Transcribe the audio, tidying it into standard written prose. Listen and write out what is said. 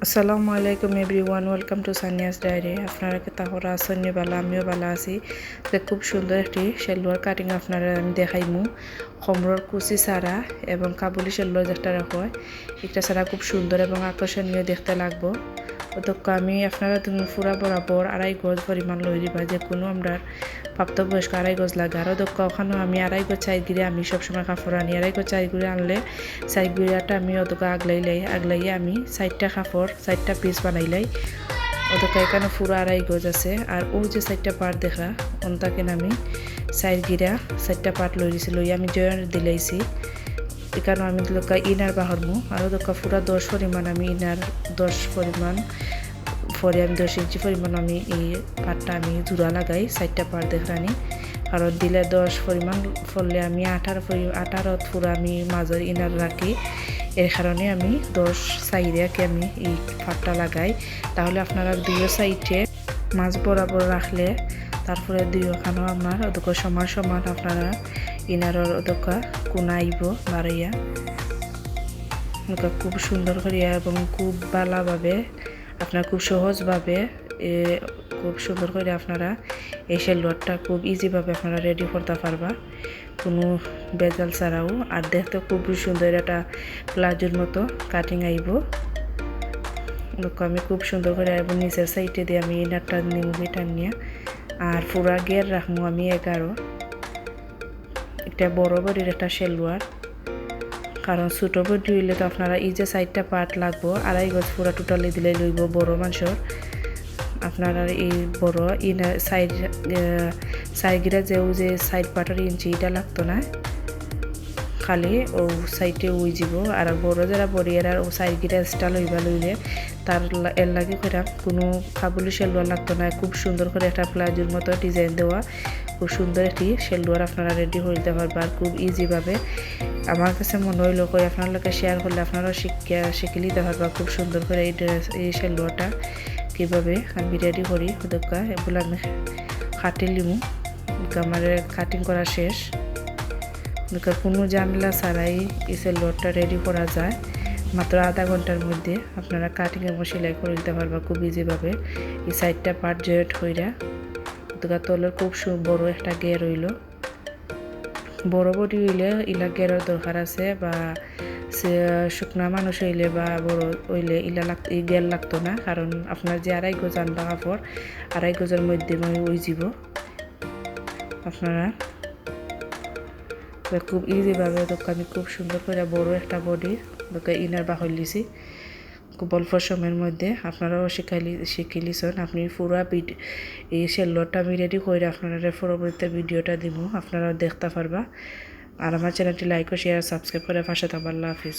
আসসালামু আলাইকুম everyone, welcome to Sania's diary. আপনারা কি তাহলে আছেন? বালা, আমিও ভালো আছি। তো খুব সুন্দর একটি সেলোয়ার কাটিং আপনারা আমি দেখাইমু। খমরর কুচি ছাড়া এবং কাবুলি সেলোয়ার যেটা হয় এটা ছাড়া খুব সুন্দর এবং আকর্ষণীয় দেখতে লাগবো। অতক্ষ আমি আপনারা পুরা বরাবর 2.5 গজ পরিমাণ লই দিবা, যে কোনো আমরা প্রাপ্তবয়স্ক 2.5 গজ লাগে। আরও দক্ষ ওখানেও আমি 2.5 গজ চাই গিরে আমি সবসময় কাপড় আনি। 2.5 গজ চাই গিরে আনলে চাই গিরাটা আমি অতক আগলাইয়ে আমি 4টা কাপড় 4টা পিস বানাইলাই। অতক এখানে পুরো 2.5 গজ আছে। আর ও যে 4টা পার্ট দেখা অন্তাকে আমি 4 গিরা 4টা পার্ট লই দিছি, লই আমি জয়েন্ট দিলাইছি। এখানে আমি লোকা ইনার বাহরমু আরও দোকা পুরা 10 পরিমাণ আমি ইনার 10 পরিমাণ পরে আমি 10 ইঞ্চি পরিমাণ আমি এই পাটটা আমি জোড়া লাগাই 4টা পাট দেখানি। কারণ দিলে 10 পরিমাণ ফললে আমি 18 পুরা আমি মাঝের ইনার রাখি। এর কারণে আমি 10 সাইডে আমি এই পাটটা লাগাই। তাহলে আপনারা দুই সাইডে মাঝ বরাবর রাখলে তারপরে দুই ওখানেও আপনার ওদক সমান সমান আপনারা ইনারর ওদক কোনা আইব বাড়াইয়া খুব সুন্দর করিয়া এবং খুব ভালোভাবে আপনারা খুব সহজভাবে খুব সুন্দর করে আপনারা এই সেলোয়ারটা খুব ইজিভাবে আপনারা রেডি করতে পারবা কোনো বেজাল ছাড়াও। আর দেখতে খুব সুন্দর একটা প্লাজোর মতো কাটিং আইব। আমি খুব সুন্দর করে এবং নিচের সাইডে দিয়ে আমি ইনারটা নিমুবি টানিয়া আর পুরা গের রাখবো আমি 11। একটা বড় বডির একটা সেলোয়ার, কারণ ছোটো বডি হইলে তো আপনারা এই যে 4টা পার্ট লাগবো 2.5 গজ পুরা টোটালি দিলে লইব বড় মানুষের। আপনারা এই বড় ইনার সাইডগিরা যে সাইড পার্টের ইঞ্চি এটা লাগতো না, খালি ও সাইডে উই যাব। আর বড় যারা বড়িয়ার আর ও সাইডগিরা স্টাইল হইবা লইলে তার এর লাগে করে কোনো কাবুলি সেলোয়ার লাগতো না। খুব সুন্দর করে একটা প্লাজোর মতো ডিজাইন দেওয়া খুব সুন্দর একটি সেলোয়ার আপনারা রেডি করে দিতে পারবেন। আর খুব ইজিভাবে আমার কাছে মনে হইলো করে আপনার লোকে শেয়ার করলে আপনারাও শিখে নিতে পারবা খুব সুন্দর করে এই সেলোয়ারটা কীভাবে আমি রেডি করি। দোকা এগুলো আমি কাটি লিমু, আমার কাটিং করা শেষ। কোনো ঝামেলা ছাড়াই এই সেলোয়ারটা রেডি করা যায় মাত্র আধা ঘন্টার মধ্যে। আপনারা কাটিং এবং সেলাই করে দিতে পারবা খুব ইজিভাবে। এই 4টা পার্ট জয়েন্ট হইরা দোকা তলের খুব বড় একটা গের হইল। বড় বডি হইলে ইলা গেরের দরকার আছে, বা শুকনা মানুষ হইলে বা বড় হইলে এই গের লাগতো না। কারণ আপনার যে 2.5 গজ আনবা কাপড় 2.5 গজের মধ্যে ওই যাব আপনারা খুব ইজিভাবে। আমি খুব সুন্দর করে বড় একটা বডি ইনার বাহল দিছি খুব অল্প সময়ের মধ্যে। আপনারাও শিখে লিছেন। আপনি পুরা এই সেলোয়ারটা আমি রেডি করে আপনারা পরবর্তী ভিডিওটা দিব, আপনারাও দেখতে পারবা। আর আমার চ্যানেলটি লাইক ও শেয়ার সাবস্ক্রাইব করে পাশে থাকবেন। আল্লাহ হাফিজ।